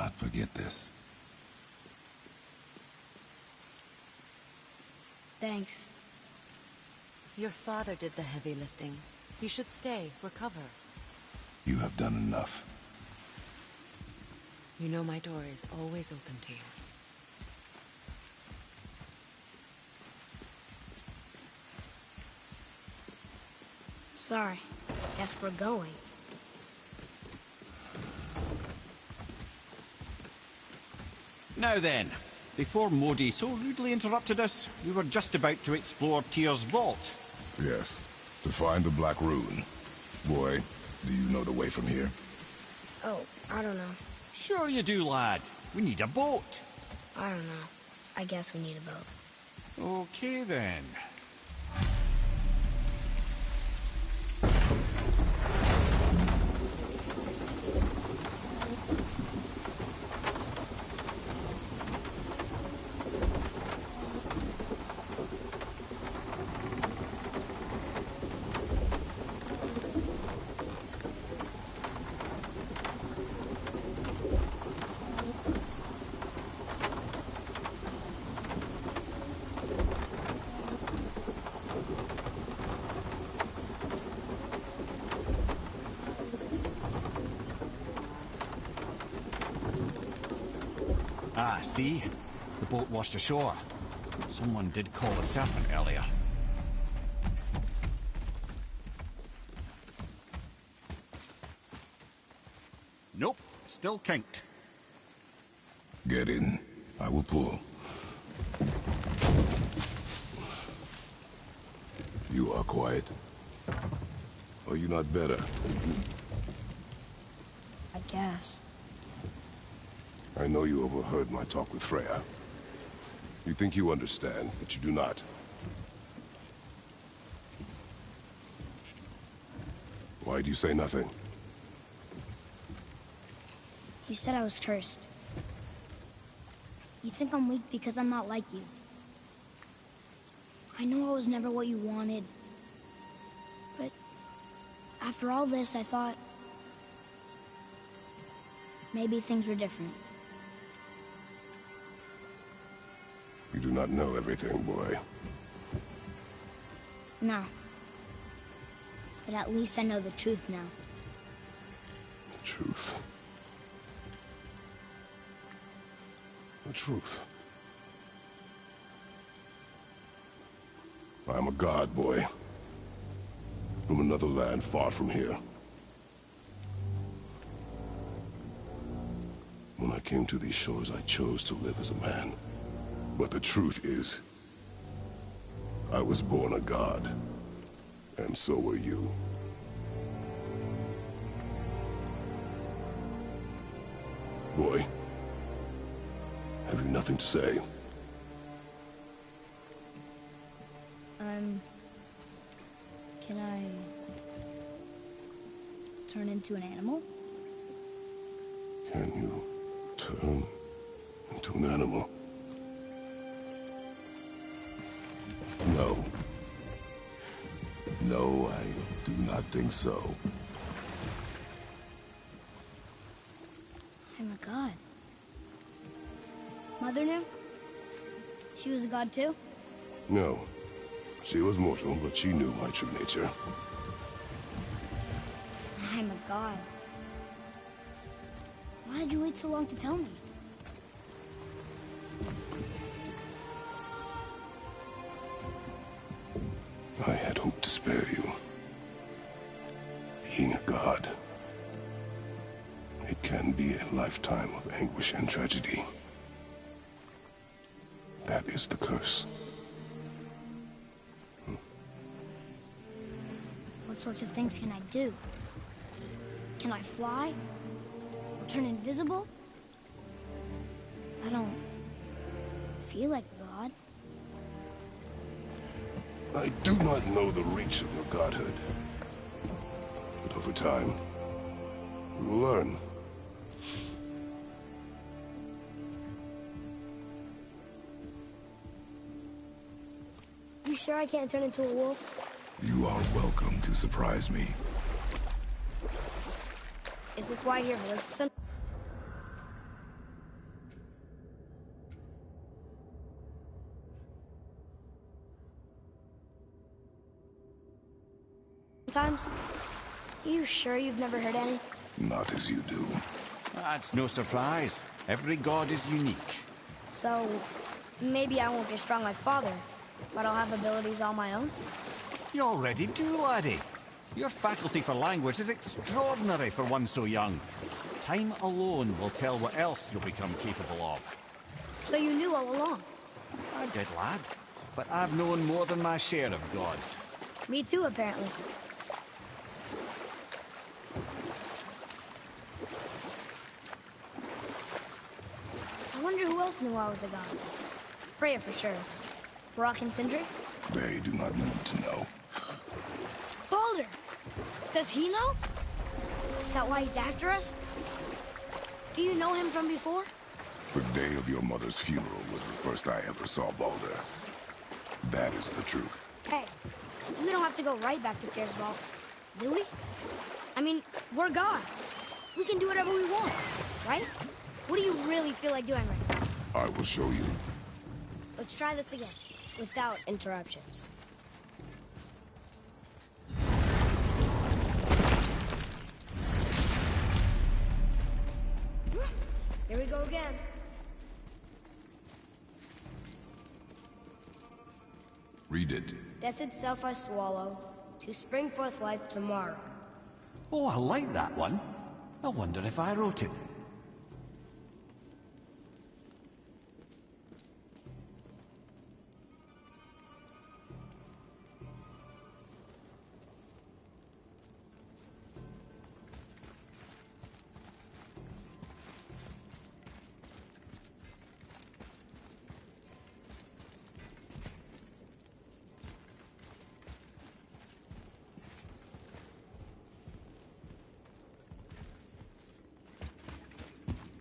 not forget this. Thanks. Your father did the heavy lifting. You should stay, recover. You have done enough. You know my door is always open to you. Sorry. Guess we're going. Now then, before Modi so rudely interrupted us, we were just about to explore Tyr's vault. Yes, to find the Black Rune. Boy, do you know the way from here? Oh, I don't know. Sure you do, lad. We need a boat. I don't know. I guess we need a boat. Okay then. Ah, see? The boat washed ashore. Someone did call a serpent earlier. Nope, still kinked. Get in. I will pull. You are quiet. Are you not better? I guess. I know you overheard my talk with Freya. You think you understand, but you do not. Why do you say nothing? You said I was cursed. You think I'm weak because I'm not like you. I know I was never what you wanted. But after all this, I thought maybe things were different. You do not know everything, boy. No. But at least I know the truth now. The truth. The truth. I am a god, boy. From another land far from here. When I came to these shores, I chose to live as a man. But the truth is, I was born a god. And so were you. Boy, have you nothing to say? Can I turn into an animal? Can you turn into an animal? No. No, I do not think so. I'm a god. Mother knew? She was a god too? No. She was mortal, but she knew my true nature. I'm a god. Why did you wait so long to tell me? I had hoped to spare you. Being a god, it can be a lifetime of anguish and tragedy. That is the curse. What sorts of things can I do? Can I fly? Or turn invisible? I don't feel like a god. I do not know the reach of your godhood. But over time, we will learn. You sure I can't turn into a wolf? You are welcome to surprise me. Is this why you're resistant? sometimes. You sure you've never heard any? Not as you do. That's no surprise. Every god is unique. So, maybe I won't get strong like Father, but I'll have abilities all my own? You already do, laddie. Your faculty for language is extraordinary for one so young. Time alone will tell what else you'll become capable of. So you knew all along? I did, lad. But I've known more than my share of gods. Me too, apparently. I wonder who else knew I was a god. Freya for sure. Brock and Sindri? They do not need to know. Baldur! Does he know? Is that why he's after us? Do you know him from before? The day of your mother's funeral was the first I ever saw Baldur. That is the truth. Hey, we don't have to go right back to Tyr's vault, do we? I mean, we're God. We can do whatever we want, right? What do you really feel like doing right now? I will show you. Let's try this again, without interruptions. Here we go again. Read it. Death itself I swallow, to spring forth life tomorrow. Oh, I like that one. I wonder if I wrote it.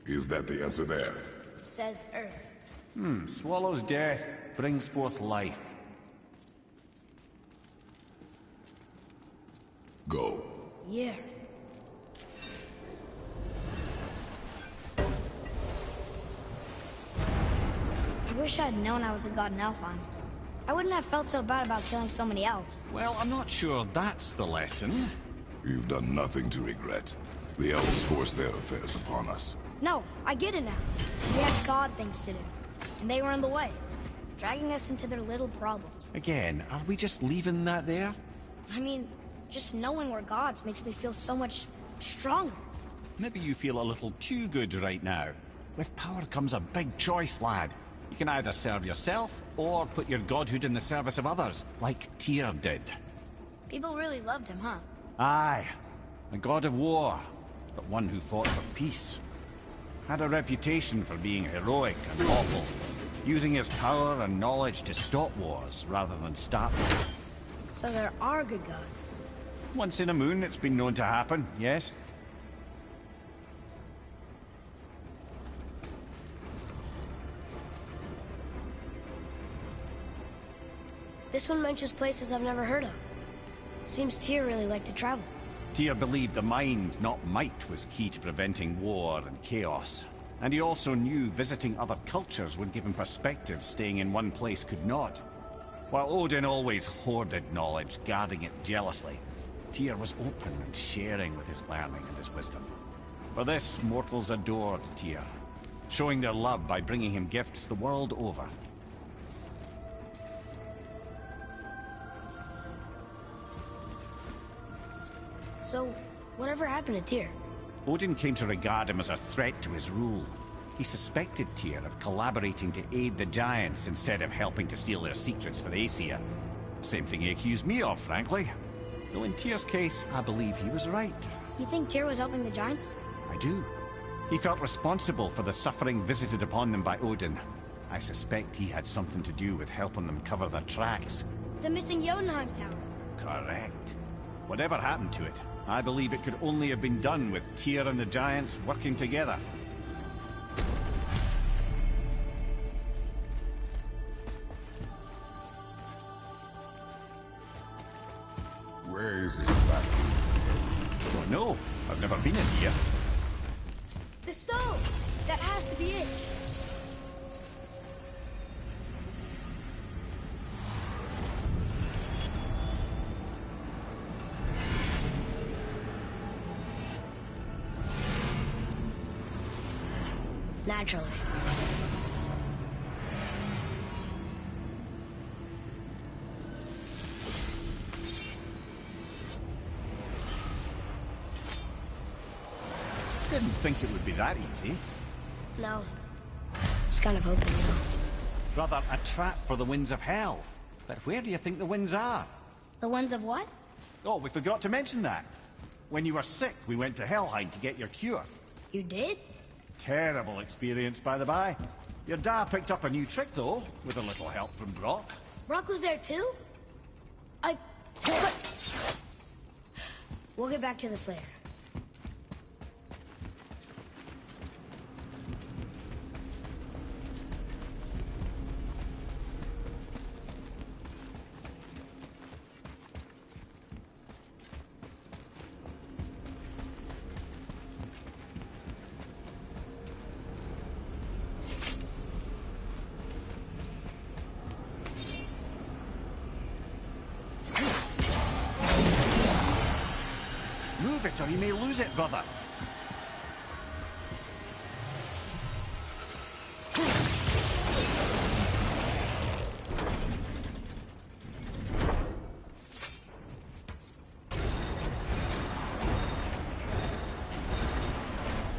Is that the answer there? It says Earth. Swallows death, brings forth life. Go. Yeah. I wish I'd known I was a god in Alfheim. I wouldn't have felt so bad about killing so many elves. Well, I'm not sure that's the lesson. You've done nothing to regret. The elves forced their affairs upon us. No, I get it now. We had god things to do, and they were in the way, dragging us into their little problems. Again, are we just leaving that there? I mean, just knowing we're gods makes me feel so much stronger. Maybe you feel a little too good right now. With power comes a big choice, lad. You can either serve yourself, or put your godhood in the service of others, like Tyr did. People really loved him, huh? Aye, a god of war, but one who fought for peace. Had a reputation for being heroic and awful, using his power and knowledge to stop wars rather than start them. So there are good gods. Once in a moon, it's been known to happen, yes? This one mentions places I've never heard of. Seems Tyr really liked to travel. Tyr believed the mind, not might, was key to preventing war and chaos. And he also knew visiting other cultures would give him perspective staying in one place could not. While Odin always hoarded knowledge, guarding it jealously, Tyr was open and sharing with his learning and his wisdom. For this, mortals adored Tyr, showing their love by bringing him gifts the world over. So, whatever happened to Tyr? Odin came to regard him as a threat to his rule. He suspected Tyr of collaborating to aid the Giants instead of helping to steal their secrets for the Aesir. Same thing he accused me of, frankly. Though in Tyr's case, I believe he was right. You think Tyr was helping the Giants? I do. He felt responsible for the suffering visited upon them by Odin. I suspect he had something to do with helping them cover their tracks. The missing Jotunheim Tower. Correct. Whatever happened to it, I believe it could only have been done with Tyr and the Giants working together. Where is this battlefield? Oh no, I've never been in here. The stove! That has to be it! Naturally. Didn't think it would be that easy. No. Just kind of hoping, you know. Rather a trap for the winds of hell. But where do you think the winds are? The winds of what? Oh, we forgot to mention that. When you were sick, we went to Helheim to get your cure. You did? Terrible experience, by the by. Your dad picked up a new trick, though, with a little help from Brock. Brock was there too? We'll get back to this later. Move it or you may lose it, brother.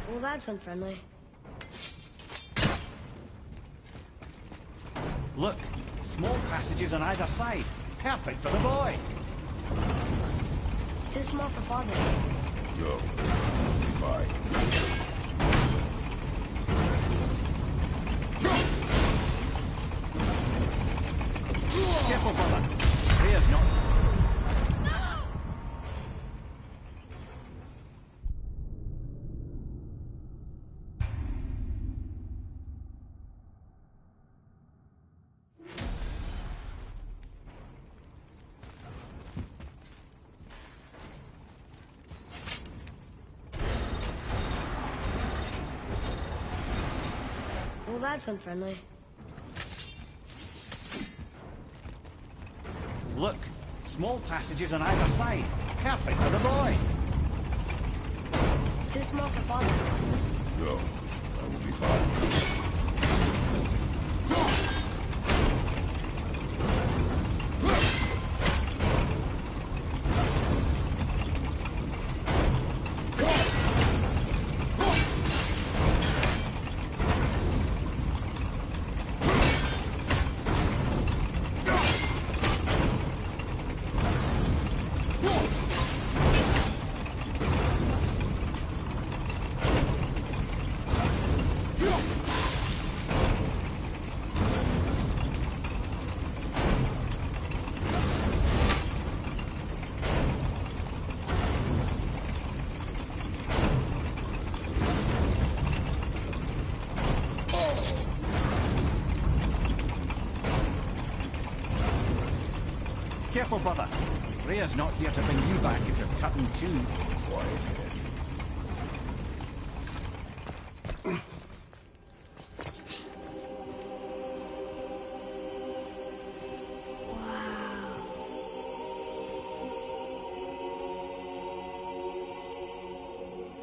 Well, that's unfriendly. Look, small passages on either side. Perfect for the boy. It's too small for Father. No. Fine. Careful, brother. Rhea's not... Well, that's unfriendly. Look, small passages on either side. Perfect for the boy. It's too small for Father. No. I will be fine. Careful, brother. Rhea's not here to bring you back if you're cutting too. Quiet head.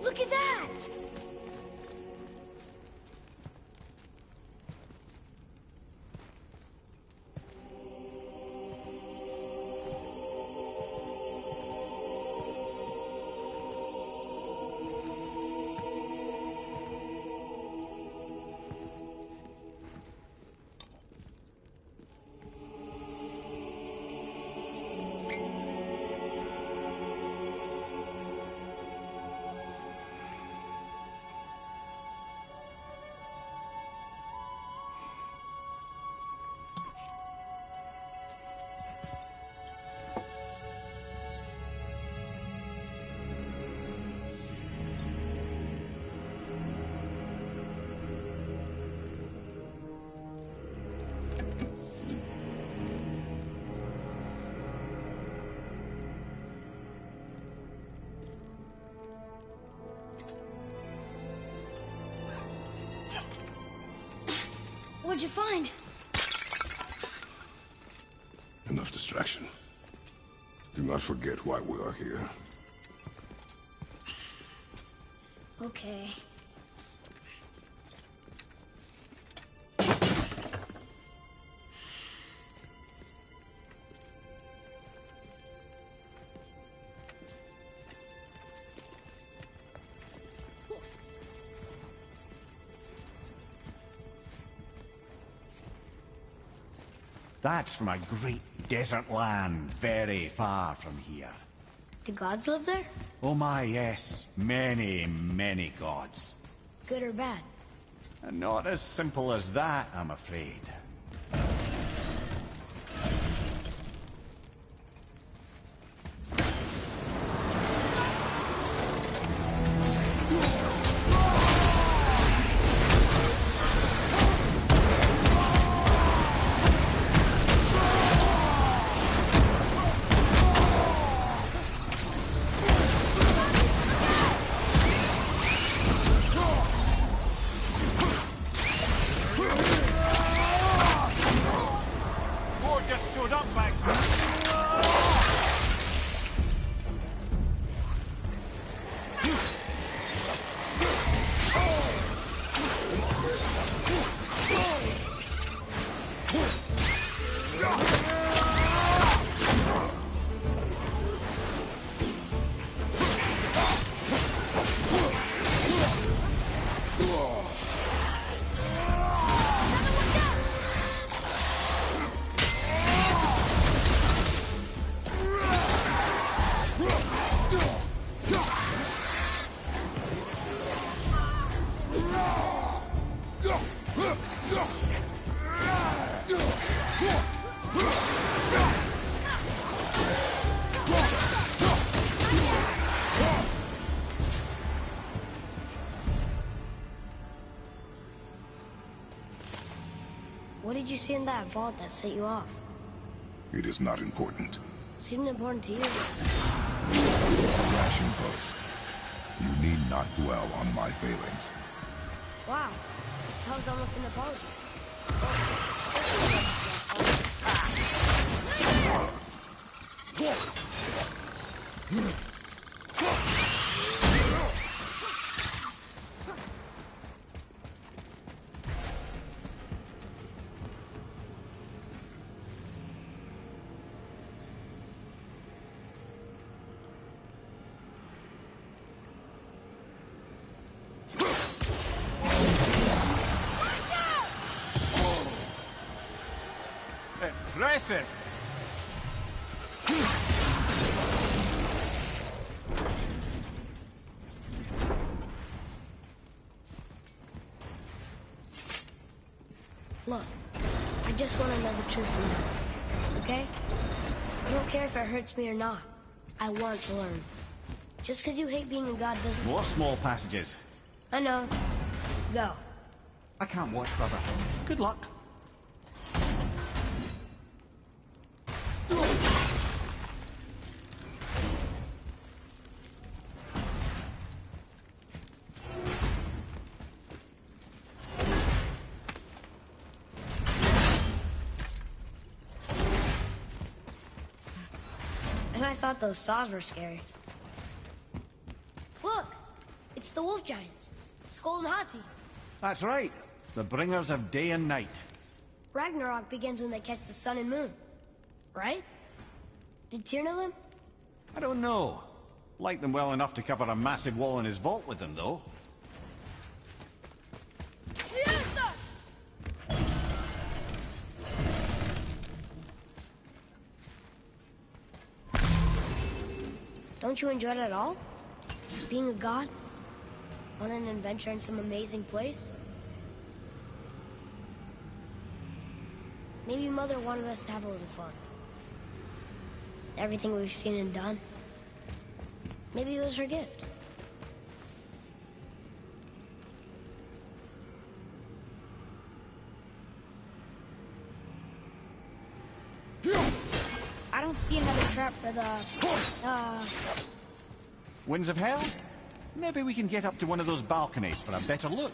Look at that! What'd you find? Enough distraction. Do not forget why we are here. Okay. That's from a great desert land very far from here. Do gods live there? Oh my, yes. Many, many gods. Good or bad? And not as simple as that, I'm afraid. What did you see in that vault that set you off? It is not important. Seemed important to you. It's a rash impulse. You need not dwell on my failings. Wow. That was almost an apology. Impressive! Look, I just want to know the truth from you, okay? I don't care if it hurts me or not. I want to learn. Just because you hate being a god doesn't... More small passages. I know. Go. I can't watch, brother. Good luck. And I thought those saws were scary. Look! It's the wolf giants. Skull and Hati. That's right. The bringers of day and night. Ragnarok begins when they catch the sun and moon. Right? Did Tyr know them? I don't know. Like them well enough to cover a massive wall in his vault with them, though. Don't you enjoy it at all? Being a god? On an adventure in some amazing place? Maybe Mother wanted us to have a little fun. Everything we've seen and done. Maybe it was her gift. I don't see another trap for the... Winds of Hell? Maybe we can get up to one of those balconies for a better look.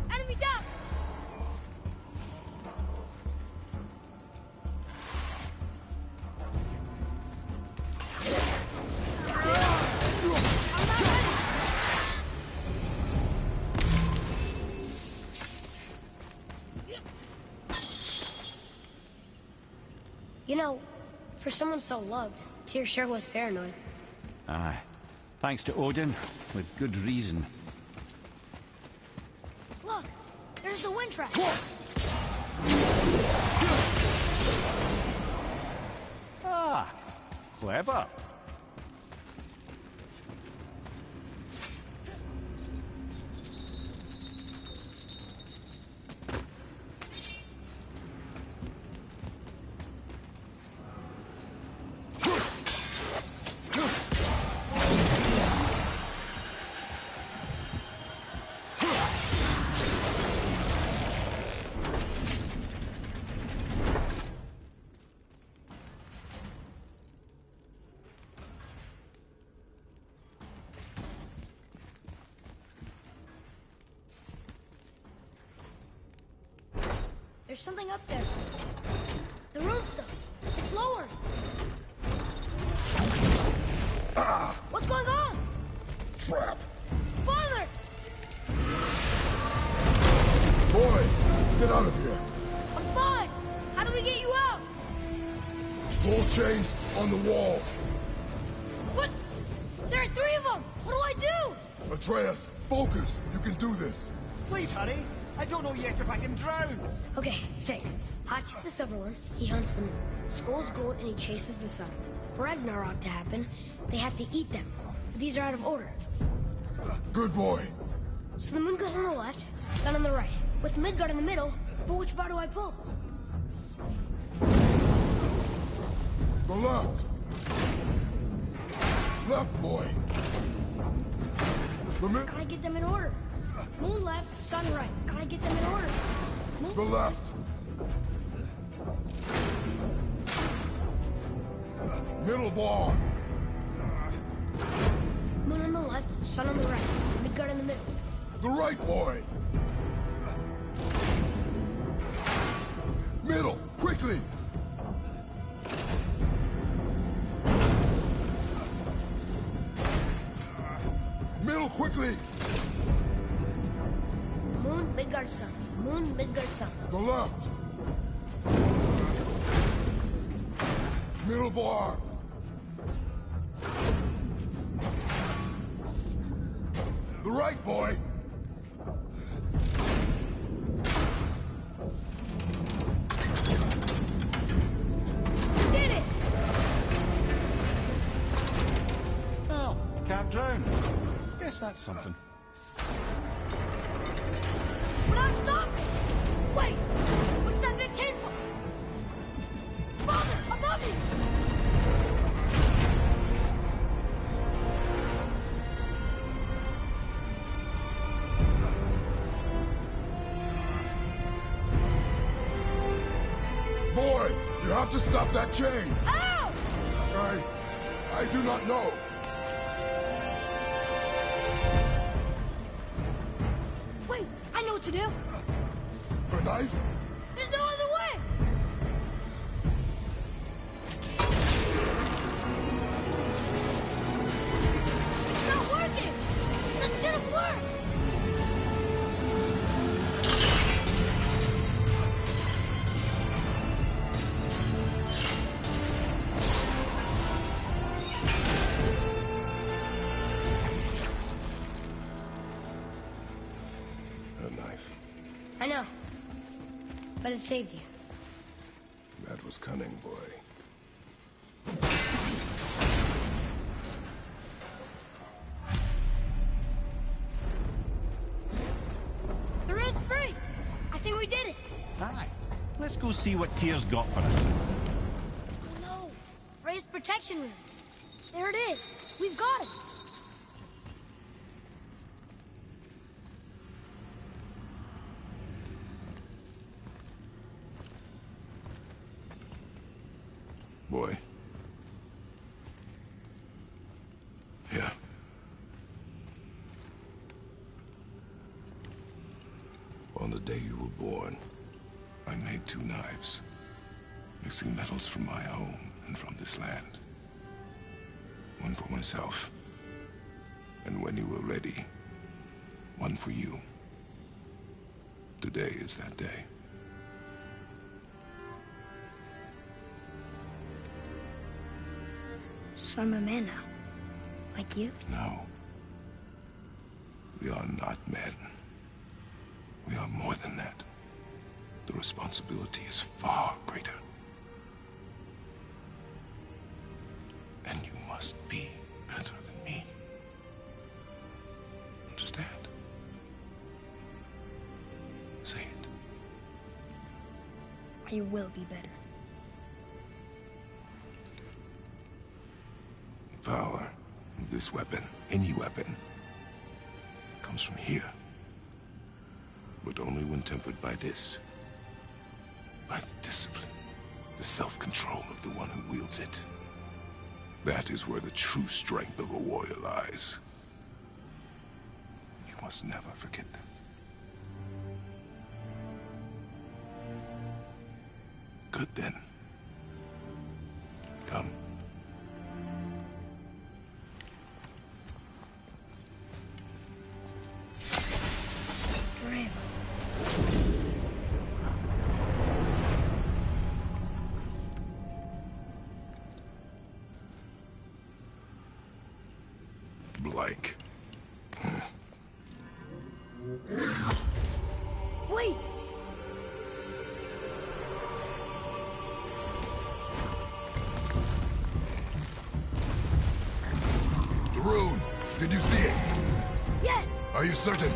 Enemy down! You know, for someone so loved, Tyr sure was paranoid. Aye. Thanks to Odin, with good reason. Look, there's the wind trap. Ah, clever. There's something up there. The rune stuff. It's lowered. What's going on? Trap! Father! Boy, get out of here! I'm fine. How do we get you out? Pull chains on the wall. What? There are 3 of them. What do I do? Atreus, focus! You can do this! Please hurry. I don't know yet if I can drown. Okay, think. Hot is the silver one. He hunts the moon. Skull's gold and he chases the sun. For Ragnarok to happen, they have to eat them. But these are out of order. Good boy. So the moon goes on the left, sun on the right. With Midgard in the middle, but which bar do I pull? The left. Left, boy. The mid... Gotta get them in order. Moon left, sun right. Gotta get them in order. Moon... The left. Middle bar. Moon on the left, sun on the right. Midgard in the middle. The right, boy. Middle, quickly. Middle, quickly. Moon, Midgard, sun. Moon, Midgard, sun. The left. Middle bar. The right, boy. Did it! Oh, can't drown. Guess that's something. We're not stopping! Wait! What's that big chain for? Father, above you! Boy, you have to stop that chain. Ow! I do not know. Wait, I know what to do. A knife? There's no other way! It's not working! That should have worked! A knife. I know. But it saved you. That was cunning, boy. They're we did it! Aye. Let's go see what Tyr's got for us. Oh no! Raised protection room. There it is. We've got it. Boy. Yeah. On the day you were born, I made 2 knives, mixing metals from my home and from this land. One for myself, and when you were ready, one for you. Today is that day. So I'm a man now. Like you? No. We are not men. We are more than that. The responsibility is far greater. And you must be better than me. Understand? Say it. You will be better. The power of this weapon, any weapon, comes from here. But only when tempered by this. By the discipline, the self-control of the one who wields it. That is where the true strength of a warrior lies. You must never forget that. Good then. Come. Blank. Wait! The rune! Did you see it? Yes! Are you certain?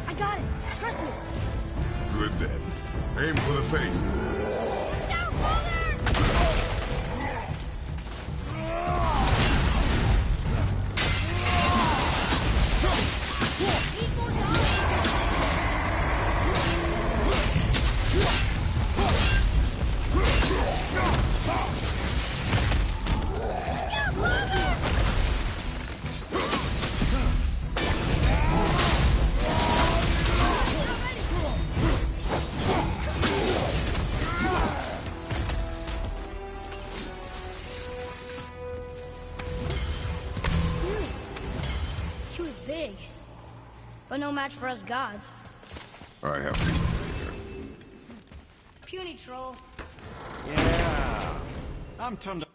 I got it! Trust me! Good then. Aim for the face. Down, father! He was big, but no match for us gods. I have to here. Puny troll. Yeah. I'm turned.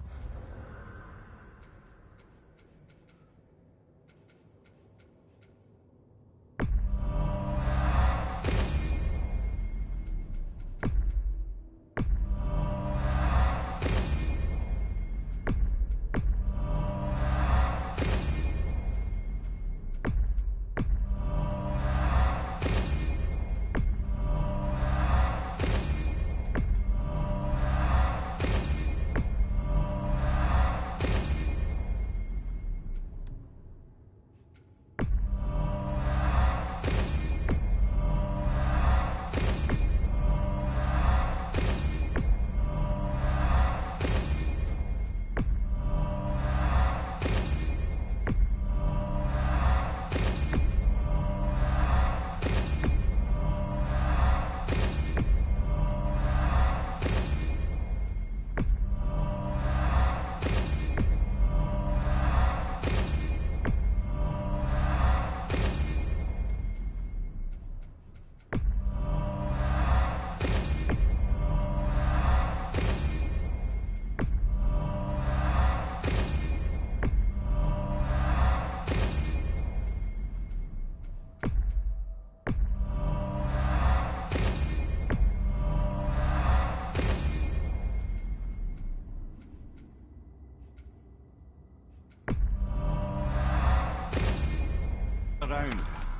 Around.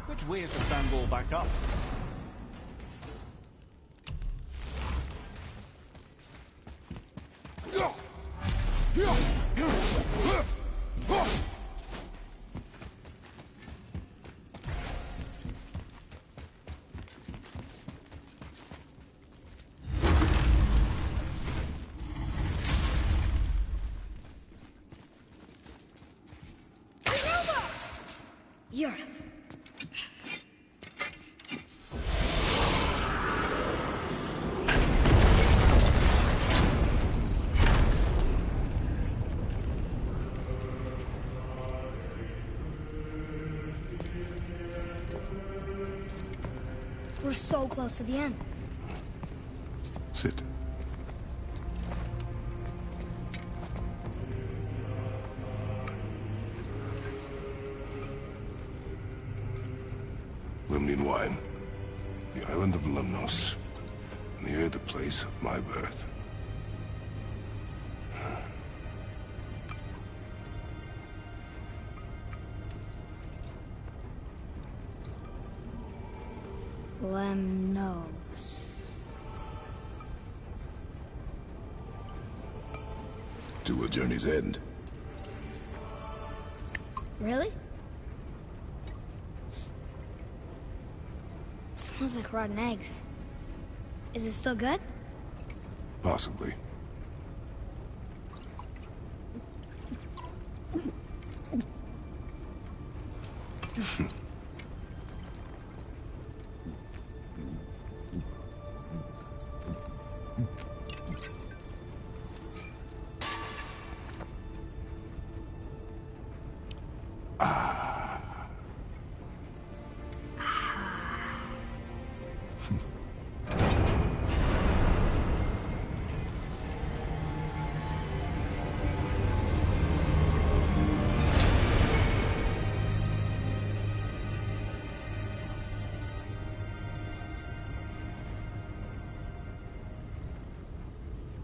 Which way is the sandball back up? Europe. We're so close to the end. Sit. Lemnian wine. The island of Lemnos. Near the place of my birth. Lemnos. To a journey's end. Really? Smells like rotten eggs. Is it still good? Possibly.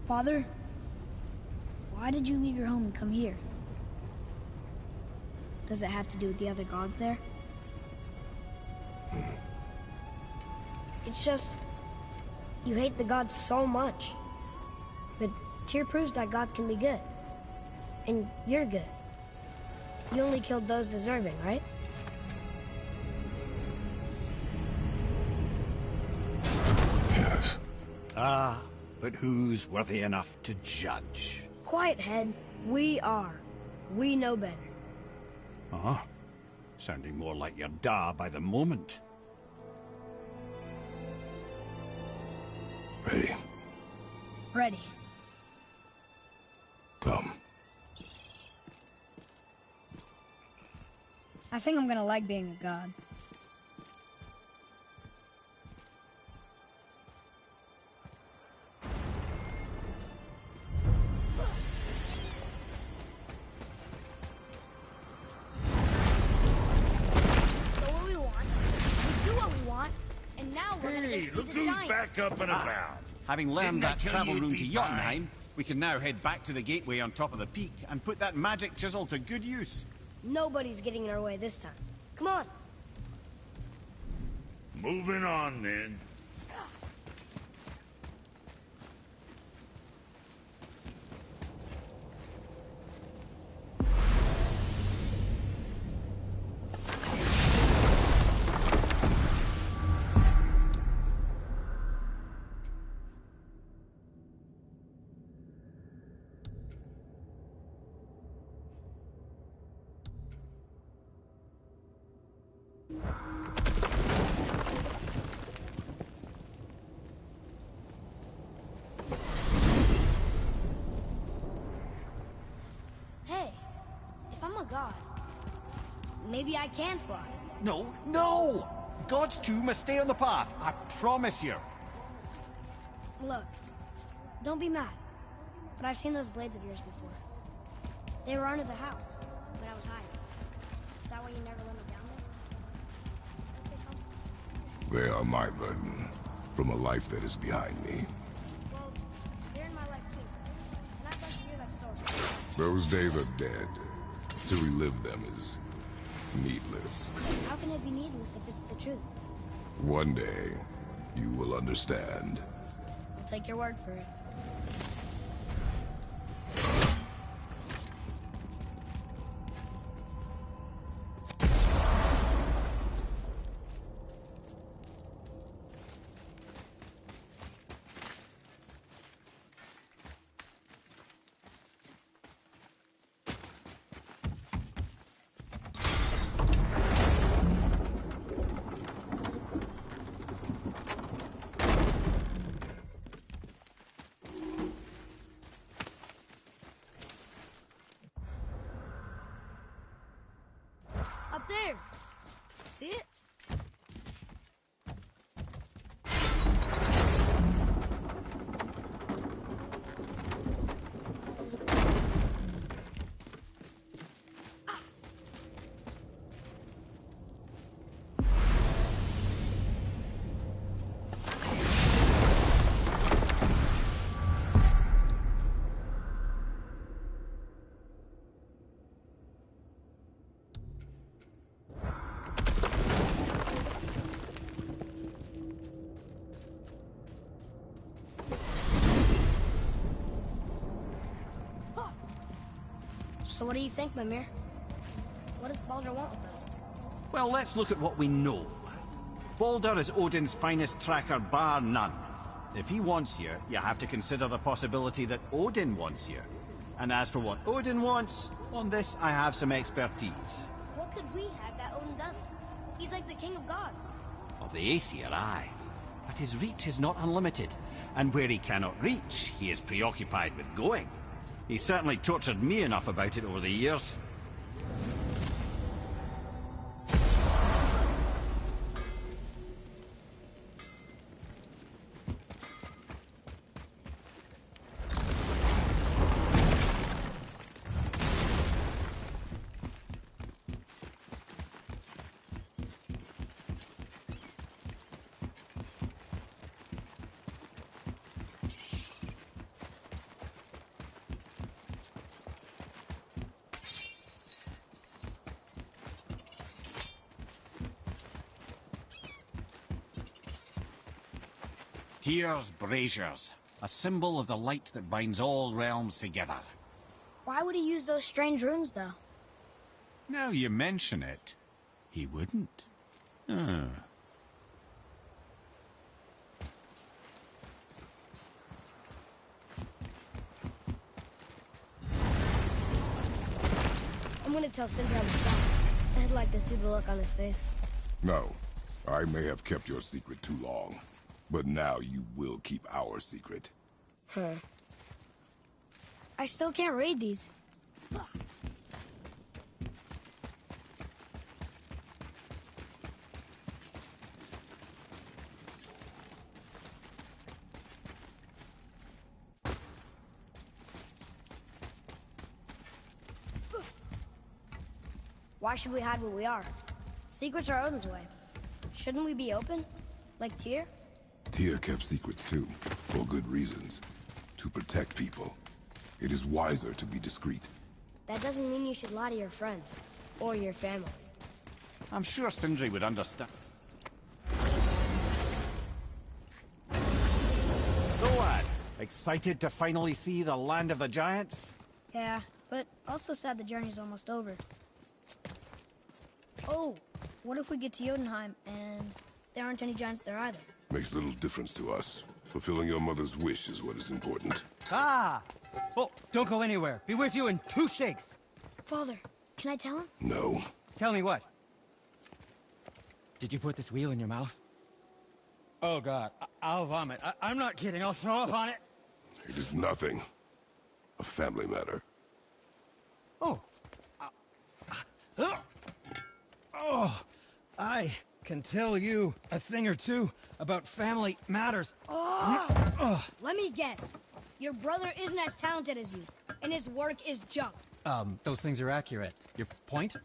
Father, why did you leave your home and come here? Does it have to do with the other gods there? It's just, you hate the gods so much. But Tyr proves that gods can be good. And you're good. You only killed those deserving, right? Yes. Ah, but who's worthy enough to judge? Quiet, head. We are. We know better. Uh-huh. Sounding more like your da by the moment. Ready? Ready. Come. I think I'm gonna like being a god. Hey, look who's back up and about. Having learned Didn't I that tell travel you room it'd to be Jotunheim, we can now head back to the gateway on top of the peak and put that magic chisel to good use. Nobody's getting in our way this time. Come on. Moving on, then. Hey, if I'm a god, maybe I can fly. No, no! Gods too must stay on the path, I promise you. Look, don't be mad, but I've seen those blades of yours before. They were under the house when I was hiding. Is that why you never let me down there? They are my burden, from a life that is behind me. Well, they're in my life too, and I'd like to hear that story. Those days are dead. To relive them is needless. How can it be needless if it's the truth? One day, you will understand. I'll take your word for it. So what do you think, Mimir? What does Baldur want with us? Well, let's look at what we know. Baldur is Odin's finest tracker bar none. If he wants you, you have to consider the possibility that Odin wants you. And as for what Odin wants, on this I have some expertise. What could we have that Odin doesn't? He's like the king of gods. Of the Aesir, aye. But his reach is not unlimited. And where he cannot reach, he is preoccupied with going. He's certainly tortured me enough about it over the years. Tyr's braziers, a symbol of the light that binds all realms together. Why would he use those strange runes, though? Now you mention it, he wouldn't. Ah. I'm gonna tell Sindri on the phone. I'd like to see the look on his face. No, I may have kept your secret too long. But now you will keep our secret. Huh. I still can't read these. Why should we hide what we are? Secrets are Odin's way. Shouldn't we be open? Like Tyr? Tyr kept secrets too, for good reasons. To protect people. It is wiser to be discreet. That doesn't mean you should lie to your friends. Or your family. I'm sure Sindri would understand. So, lad, excited to finally see the land of the giants? Yeah, but also sad the journey's almost over. Oh, what if we get to Jotunheim and there aren't any giants there either? Makes little difference to us. Fulfilling your mother's wish is what is important. Ah! Oh, don't go anywhere. Be with you in 2 shakes. Father, can I tell him? No. Tell me what? Did you put this wheel in your mouth? Oh, God. I'll vomit. I'm not kidding. I'll throw up on it. It is nothing. A family matter. Oh. Oh, I can tell you a thing or two about family matters. Let me guess. Your brother isn't as talented as you, and his work is junk. Those things are accurate. Your point?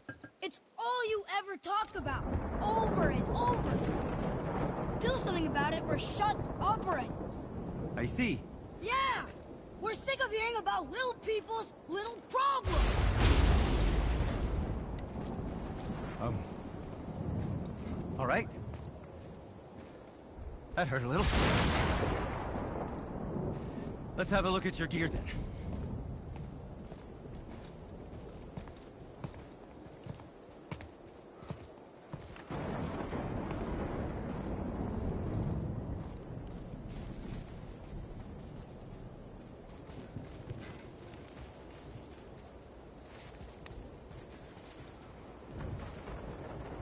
It's all you ever talk about, over and over. Do something about it or shut up already. I see. Yeah! We're sick of hearing about little people's little problems. All right. That hurt a little. Let's have a look at your gear then.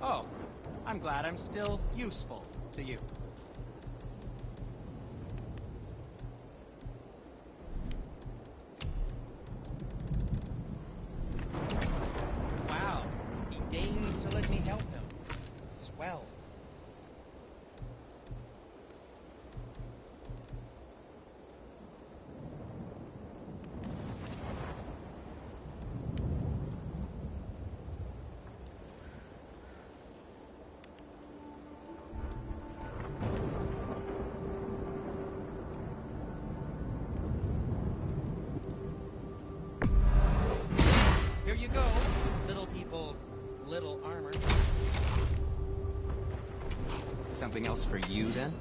Oh, I'm glad I'm still useful to you. Wow, he deigns to let me help him. Swell. Here you go, little people's little armor. Something else for you, then?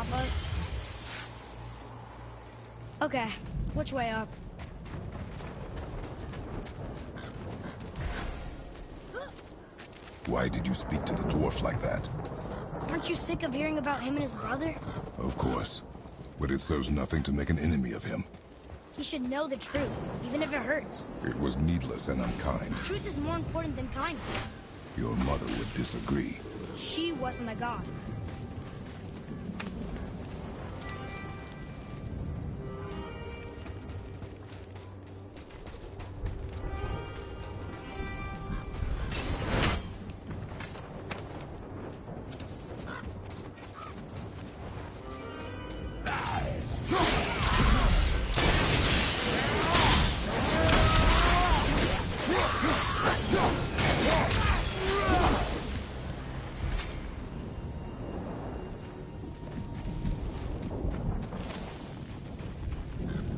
stop us? Okay, which way up? Why did you speak to the dwarf like that? Aren't you sick of hearing about him and his brother? Of course. But it serves nothing to make an enemy of him. He should know the truth, even if it hurts. It was needless and unkind. Truth is more important than kindness. Your mother would disagree. She wasn't a god.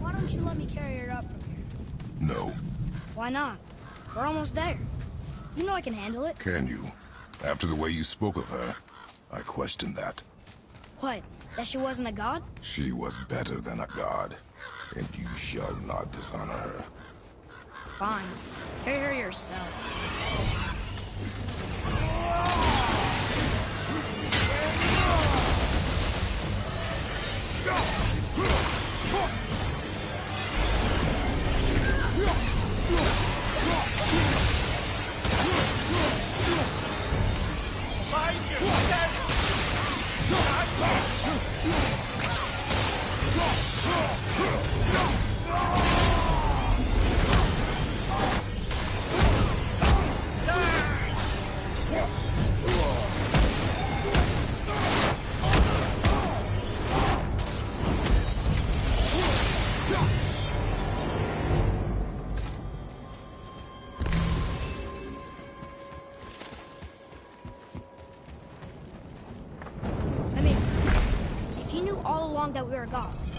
Why don't you let me carry her up from here? No. Why not? We're almost there. You know I can handle it. Can you? After the way you spoke of her, I question that. What? That she wasn't a god? She was better than a god, and you shall not dishonor her. Fine. Carry her yourself. That we were gods.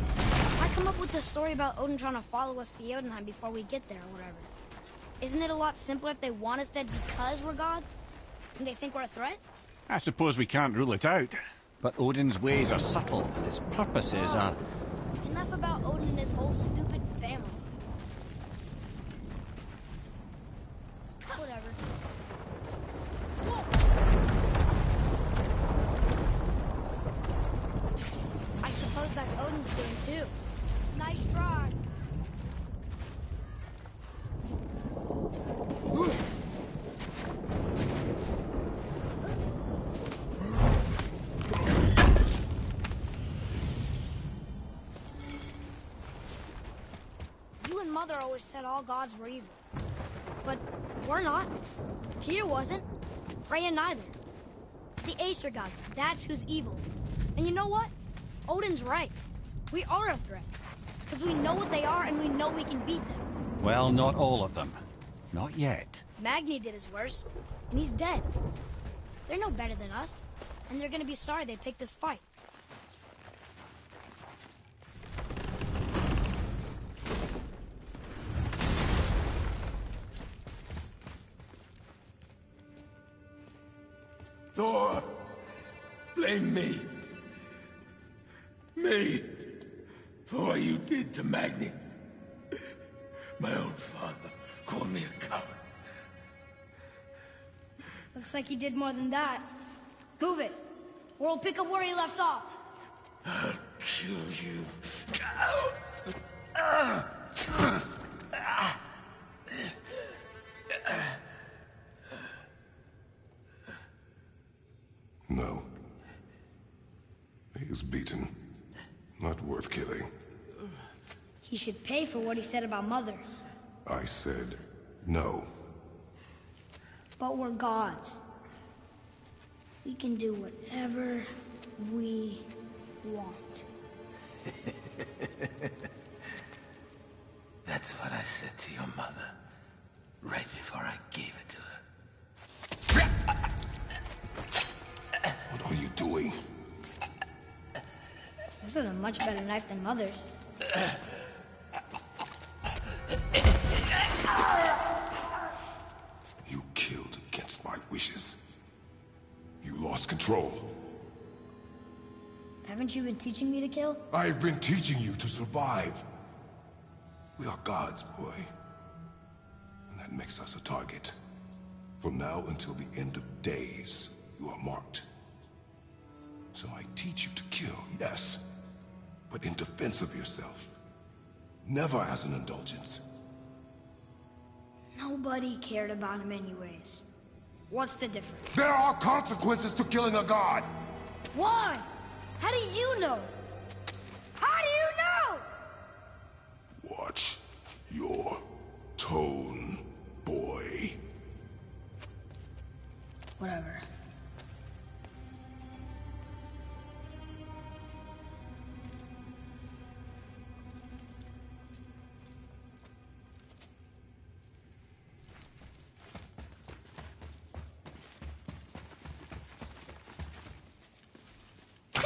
I come up with this story about Odin trying to follow us to Jotunheim before we get there or whatever. Isn't it a lot simpler if they want us dead because we're gods? And they think we're a threat? I suppose we can't rule it out. But Odin's ways are subtle, and his purposes are... Enough about Odin and his whole stupid family. Whatever. I suppose that's Odin's doing too. Nice try. You and Mother always said all gods were evil. But we're not. Tyr wasn't. Freya neither. The Aesir gods, that's who's evil. And you know what? Odin's right. We are a threat. Because we know what they are and we know we can beat them. Well, not all of them. Not yet. Magni did his worst, and he's dead. They're no better than us, and they're gonna be sorry they picked this fight. Thor, blame me. Me, for what you did to Magni. My own father called me a coward. Looks like he did more than that. Move it, or we'll pick up where he left off. I'll kill you. No. He is beaten. Not worth killing. He should pay for what he said about Mother. I said no. But we're gods. We can do whatever we want. That's what I said to your mother, right before I gave it to her. What are you doing? This is a much better knife than Mother's. You killed against my wishes. You lost control. Haven't you been teaching me to kill? I've been teaching you to survive. We are gods, boy. And that makes us a target. From now until the end of days, you are marked. So I teach you to kill, yes, but in defense of yourself. Never as an indulgence. Nobody cared about him anyways. What's the difference? There are consequences to killing a god! Why? How do you know? How do you know? Watch your tone, boy. Whatever.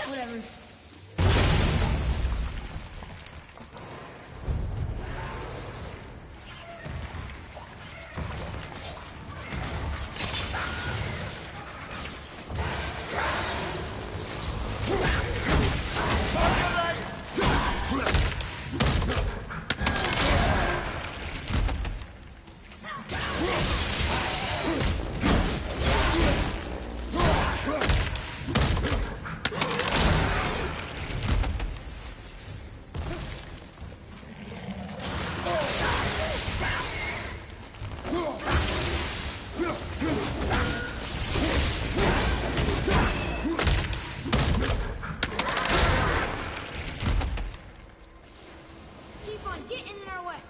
Whatever.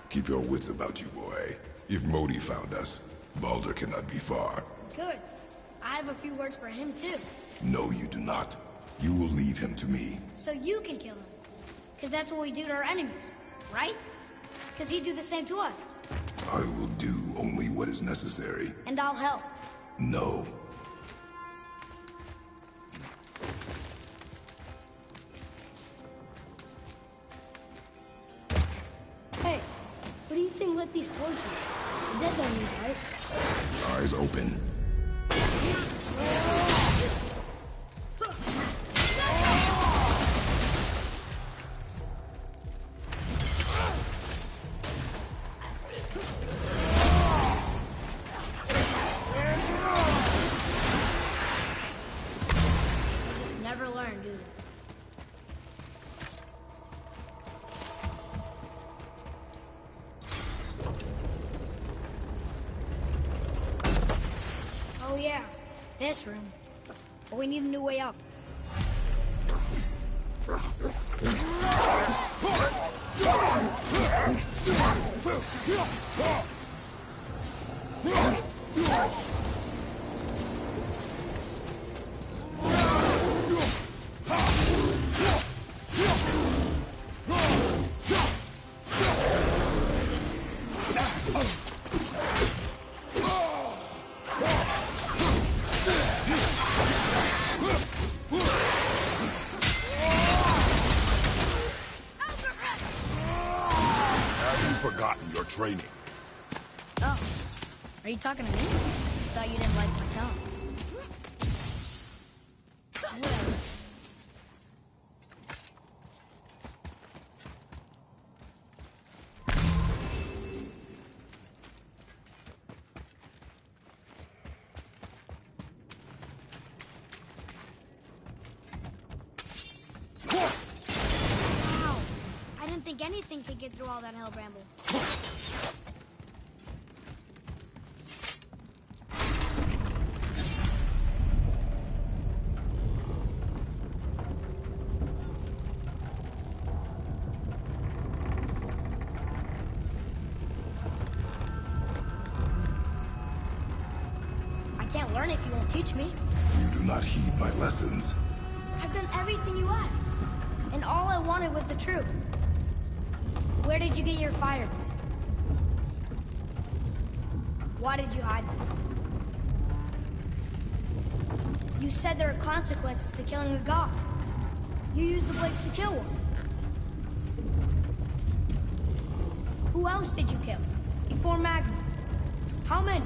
Keep your wits about you, boy. If Modi found us, Baldur cannot be far. Good. I have a few words for him, too. No, you do not. You will leave him to me. So you can kill him. Because that's what we do to our enemies, right? Because he'd do the same to us. I will do only what is necessary. And I'll help. No. Hey, what do you think lit these torches? The dead don't need light. Eyes open. They just never learn, do they? Oh yeah, this room. But we need a new way up. Forgotten your training. Oh, are you talking to me? Thought you didn't like my tone. Whatever. Wow, I didn't think anything could get through all that hell bramble. I can't learn if you won't teach me. You do not heed my lessons. I've done everything you asked, and all I wanted was the truth. Where did you get your fire blades? Why did you hide them? You said there are consequences to killing a god. You used the blades to kill one. Who else did you kill? Before Magma? How many?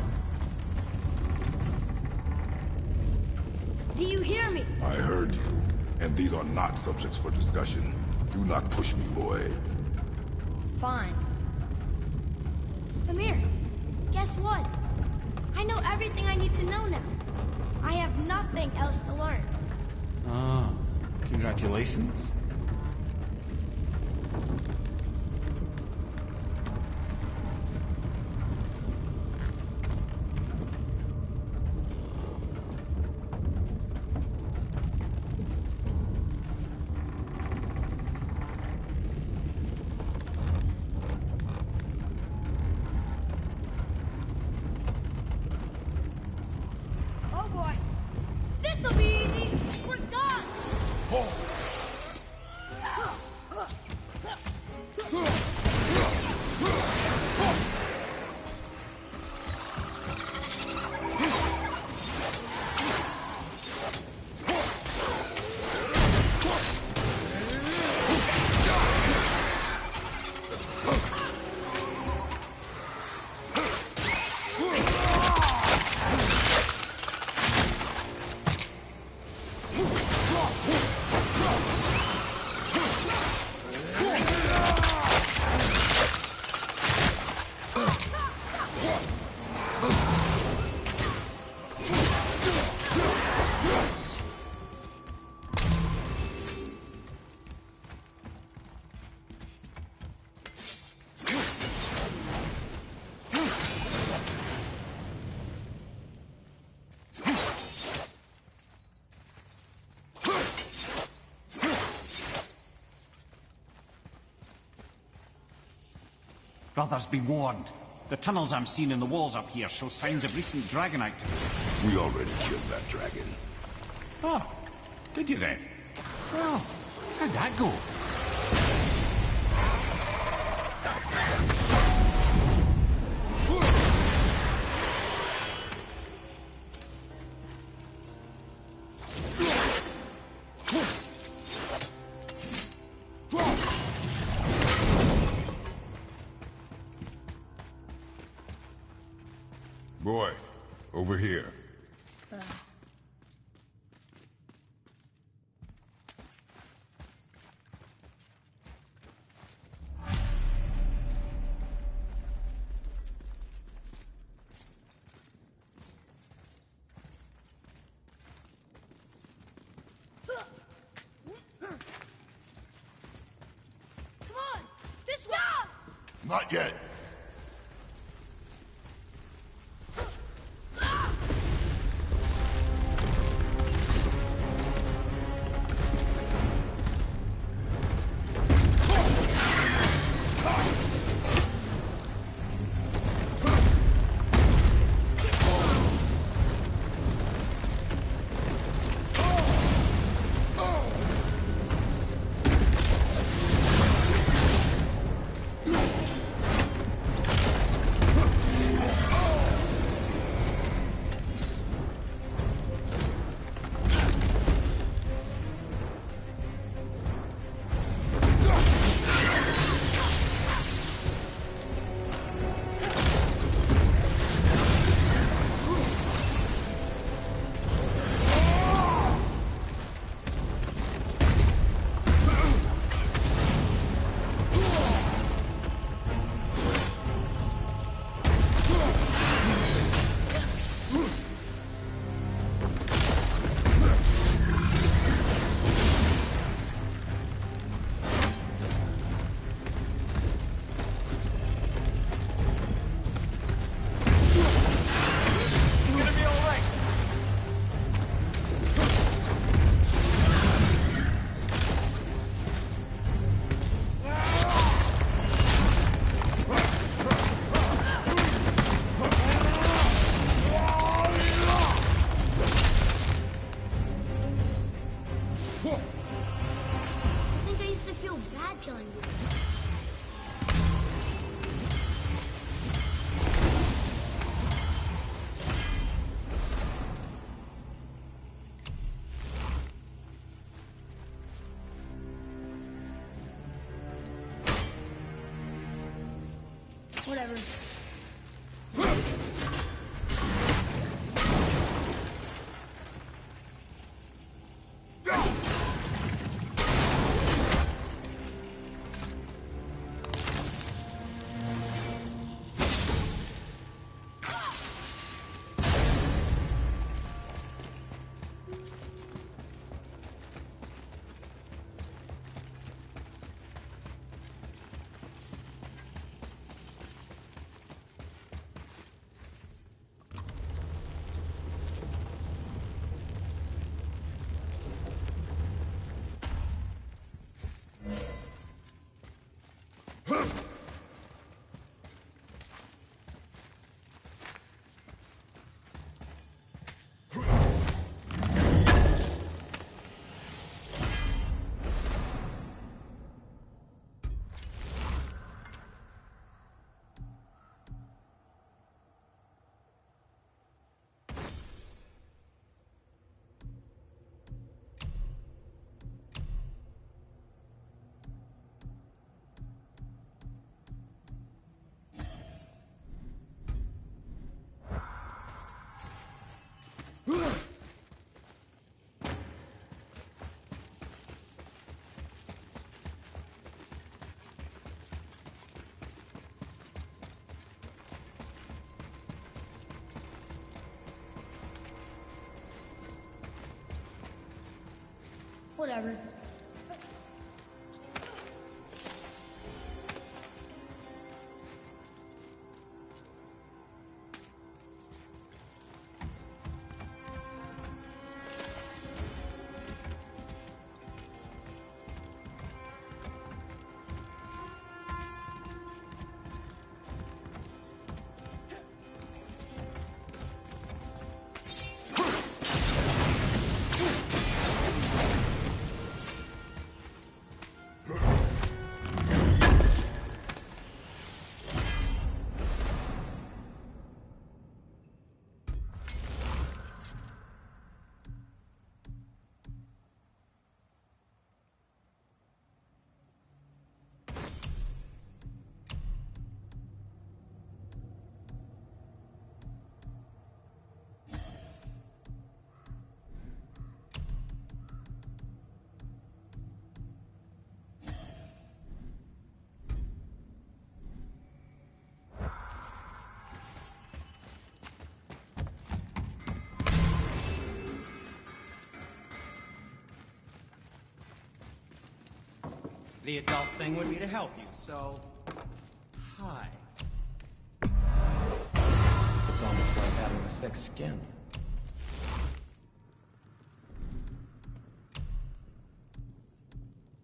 Do you hear me? I heard you. And these are not subjects for discussion. Do not push me, boy. Fine. Amir, guess what? I know everything I need to know now. I have nothing else to learn. Ah, congratulations. Oh boy. This'll be easy. We're done. Brothers, be warned. The tunnels I'm seeing in the walls up here show signs of recent dragon activity. We already killed that dragon. Oh, did you then? Well, how'd that go? Boy, over here. Come on. This way. Not yet. Whatever. Whatever. The adult thing would be to help you, so... hi. It's almost like having a thick skin.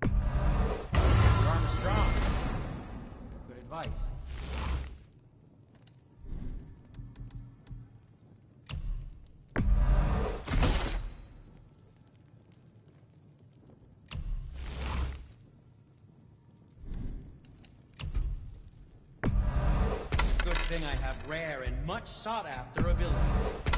Your arm is strong. Good advice. I have rare and much sought-after abilities.